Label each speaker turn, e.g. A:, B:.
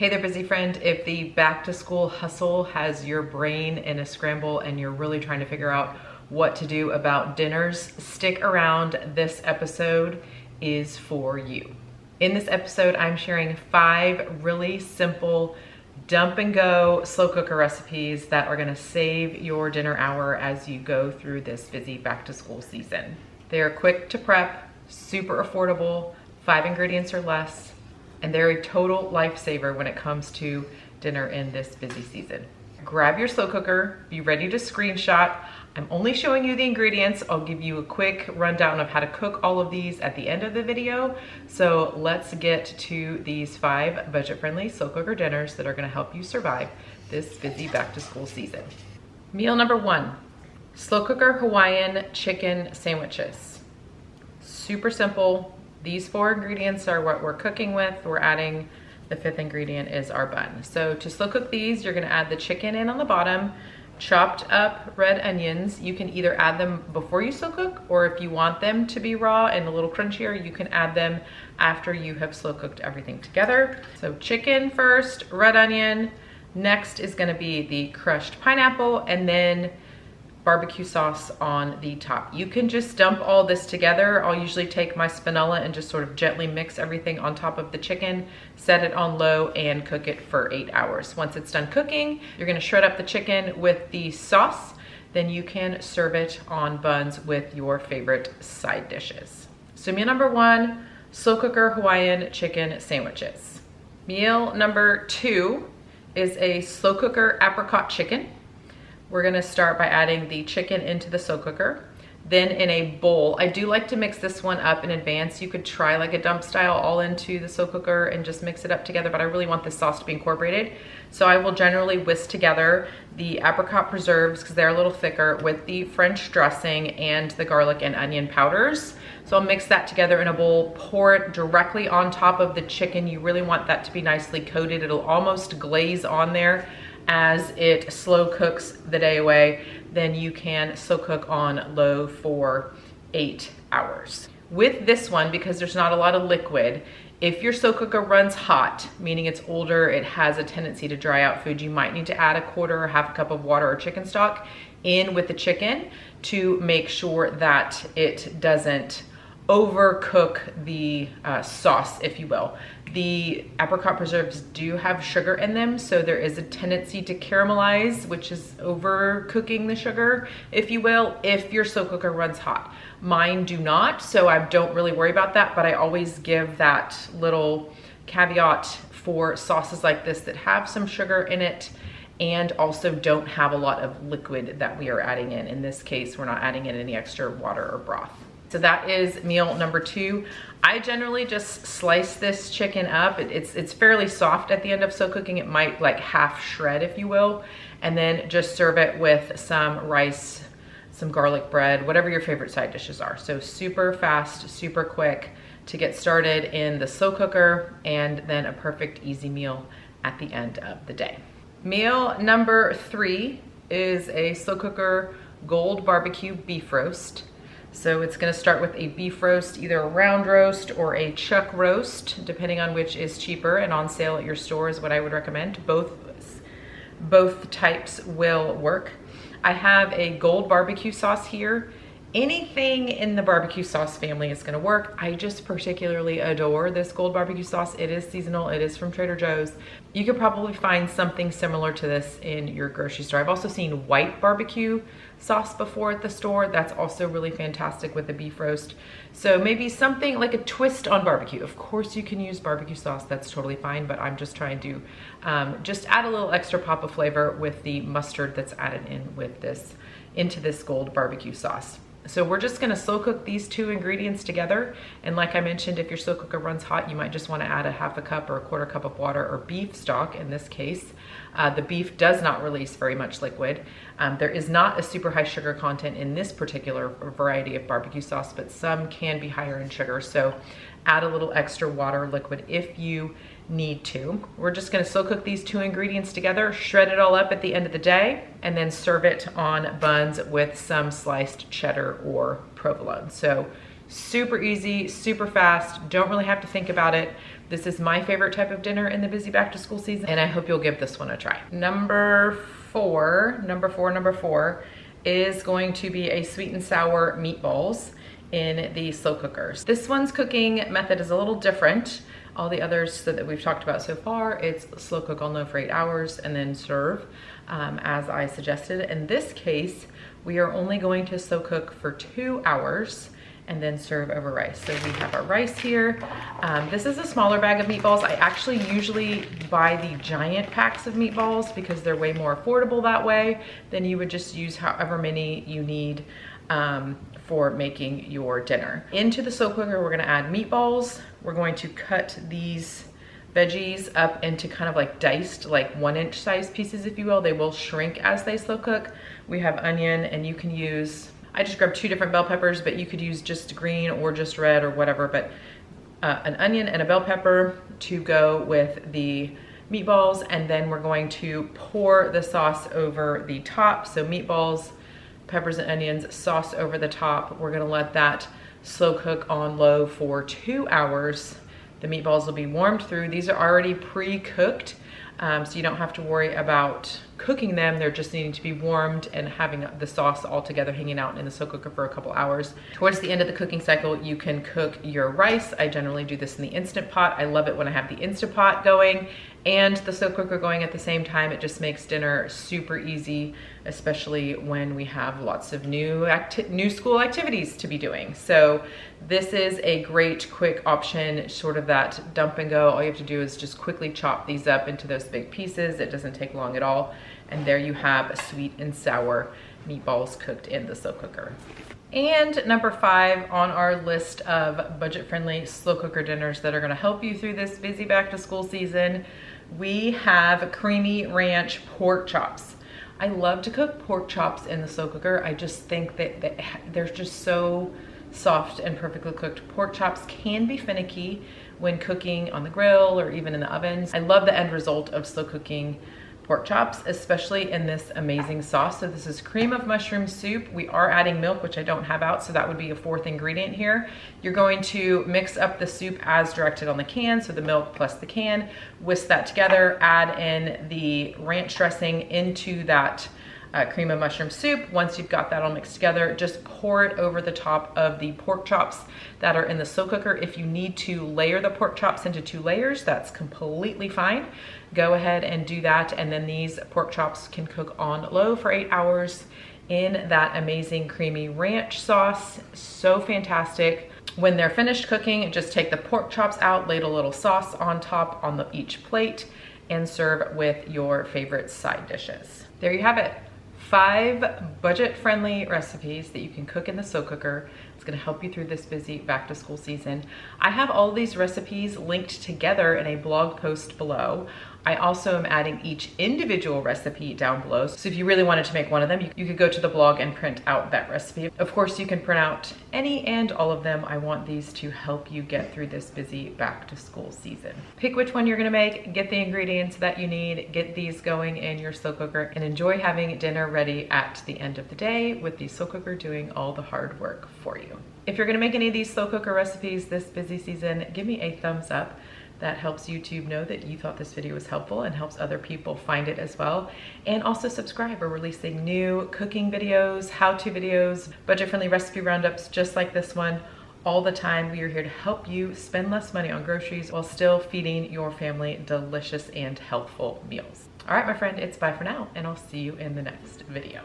A: Hey there, busy friend. If the back to school hustle has your brain in a scramble and you're really trying to figure out what to do about dinners, stick around. This episode is for you. In this episode, I'm sharing 5 really simple dump and go slow cooker recipes that are gonna save your dinner hour as you go through this busy back to school season. They are quick to prep, super affordable, 5 ingredients or less, and they're a total lifesaver when it comes to dinner in this busy season. Grab your slow cooker, be ready to screenshot. I'm only showing you the ingredients. I'll give you a quick rundown of how to cook all of these at the end of the video. So let's get to these 5 budget-friendly slow cooker dinners that are gonna help you survive this busy back to school season. Meal number 1, slow cooker Hawaiian chicken sandwiches. Super simple. These 4 ingredients are what we're cooking with. We're adding the 5th ingredient is our bun. So to slow cook these, you're gonna add the chicken in on the bottom, chopped up red onions. You can either add them before you slow cook, or if you want them to be raw and a little crunchier, you can add them after you have slow cooked everything together. So chicken first, red onion. Next is gonna be the crushed pineapple, and then barbecue sauce on the top. You can just dump all this together. I'll usually take my spinella and just sort of gently mix everything on top of the chicken, set it on low, and cook it for 8 hours. Once it's done cooking, you're gonna shred up the chicken with the sauce. Then you can serve it on buns with your favorite side dishes. So meal number 1, slow cooker Hawaiian chicken sandwiches. Meal number 2 is a slow cooker apricot chicken. We're gonna start by adding the chicken into the slow cooker. Then in a bowl, I do like to mix this one up in advance. You could try like a dump style all into the slow cooker and just mix it up together, but I really want this sauce to be incorporated. So I will generally whisk together the apricot preserves, because they're a little thicker, with the French dressing and the garlic and onion powders. So I'll mix that together in a bowl, pour it directly on top of the chicken. You really want that to be nicely coated. It'll almost glaze on there as it slow cooks the day away. Then you can slow cook on low for 8 hours. With this one, because there's not a lot of liquid, if your slow cooker runs hot, meaning it's older, it has a tendency to dry out food, you might need to add a quarter or half a cup of water or chicken stock in with the chicken to make sure that it doesn't overcook the sauce, if you will. The apricot preserves do have sugar in them, so there is a tendency to caramelize, which is overcooking the sugar, if you will, if your slow cooker runs hot. Mine do not, so I don't really worry about that, but I always give that little caveat for sauces like this that have some sugar in it and also don't have a lot of liquid that we are adding in. In this case, we're not adding in any extra water or broth. So that is meal number 2. I generally just slice this chicken up. It's fairly soft at the end of slow cooking. It might like half shred, if you will, and then just serve it with some rice, some garlic bread, whatever your favorite side dishes are. So super fast, super quick to get started in the slow cooker, and then a perfect easy meal at the end of the day. Meal number 3 is a slow cooker gold barbecue beef roast. So it's gonna start with a beef roast, either a round roast or a chuck roast, depending on which is cheaper and on sale at your store is what I would recommend. Both types will work. I have a gold barbecue sauce here. Anything in the barbecue sauce family is gonna work. I just particularly adore this gold barbecue sauce. It is seasonal, it is from Trader Joe's. You could probably find something similar to this in your grocery store. I've also seen white barbecue sauce before at the store. That's also really fantastic with the beef roast. So maybe something like a twist on barbecue. Of course you can use barbecue sauce, that's totally fine, but I'm just trying to just add a little extra pop of flavor with the mustard that's added in with this, into this gold barbecue sauce. So we're just gonna slow cook these 2 ingredients together. And like I mentioned, if your slow cooker runs hot, you might just wanna add a half a cup or a quarter cup of water, or beef stock in this case. The beef does not release very much liquid. There is not a super high sugar content in this particular variety of barbecue sauce, but some can be higher in sugar. So add a little extra water liquid if you need to. We're just gonna slow cook these 2 ingredients together, shred it all up at the end of the day, and then serve it on buns with some sliced cheddar or provolone. So super easy, super fast, don't really have to think about it. This is my favorite type of dinner in the busy back to school season, and I hope you'll give this one a try. Number four is going to be a sweet and sour meatballs in the slow cookers. This one's cooking method is a little different. All the others that we've talked about so far, it's slow cook on low for 8 hours and then serve as I suggested. In this case, we are only going to slow cook for 2 hours and then serve over rice. So we have our rice here. This is a smaller bag of meatballs. I actually usually buy the giant packs of meatballs because they're way more affordable that way. Then you would just use however many you need for making your dinner. Into the slow cooker, we're gonna add meatballs. We're going to cut these veggies up into kind of like diced, like 1-inch size pieces, if you will. They will shrink as they slow cook. We have onion, and you can use, I just grabbed 2 different bell peppers, but you could use just green or just red or whatever, but an onion and a bell pepper to go with the meatballs. And then we're going to pour the sauce over the top. So meatballs, peppers and onions, sauce over the top. We're gonna let that slow cook on low for 2 hours. The meatballs will be warmed through. These are already pre-cooked, so you don't have to worry about cooking them. They're just needing to be warmed and having the sauce all together hanging out in the slow cooker for a couple hours. Towards the end of the cooking cycle, you can cook your rice. I generally do this in the Instant Pot. I love it when I have the Instant Pot going and the slow cooker going at the same time. It just makes dinner super easy, especially when we have lots of new school activities to be doing. So this is a great quick option, sort of that dump and go. All you have to do is just quickly chop these up into those big pieces. It doesn't take long at all. And there you have a sweet and sour meatballs cooked in the slow cooker. And number 5 on our list of budget-friendly slow cooker dinners that are gonna help you through this busy back to school season, we have creamy ranch pork chops. I love to cook pork chops in the slow cooker. I just think that they're just so soft and perfectly cooked. Pork chops can be finicky when cooking on the grill or even in the ovens. I love the end result of slow cooking pork chops, especially in this amazing sauce. So this is cream of mushroom soup. We are adding milk, which I don't have out, so that would be a 4th ingredient here. You're going to mix up the soup as directed on the can, so the milk plus the can, whisk that together, add in the ranch dressing into that cream of mushroom soup. Once you've got that all mixed together, just pour it over the top of the pork chops that are in the slow cooker. If you need to layer the pork chops into 2 layers, that's completely fine. Go ahead and do that, and then these pork chops can cook on low for 8 hours in that amazing creamy ranch sauce. So fantastic. When they're finished cooking, just take the pork chops out, ladle a little sauce on top on each plate, and serve with your favorite side dishes. There you have it. 5 budget-friendly recipes that you can cook in the slow cooker. It's gonna help you through this busy back to school season. I have all these recipes linked together in a blog post below. I also am adding each individual recipe down below. So if you really wanted to make one of them, you could go to the blog and print out that recipe. Of course, you can print out any and all of them. I want these to help you get through this busy back to school season. Pick which one you're gonna make, get the ingredients that you need, get these going in your slow cooker, and enjoy having dinner ready at the end of the day with the slow cooker doing all the hard work for you. If you're gonna make any of these slow cooker recipes this busy season, give me a thumbs up. That helps YouTube know that you thought this video was helpful and helps other people find it as well. And also subscribe. We're releasing new cooking videos, how-to videos, budget-friendly recipe roundups just like this one all the time. We are here to help you spend less money on groceries while still feeding your family delicious and healthful meals. All right, my friend, it's bye for now, and I'll see you in the next video.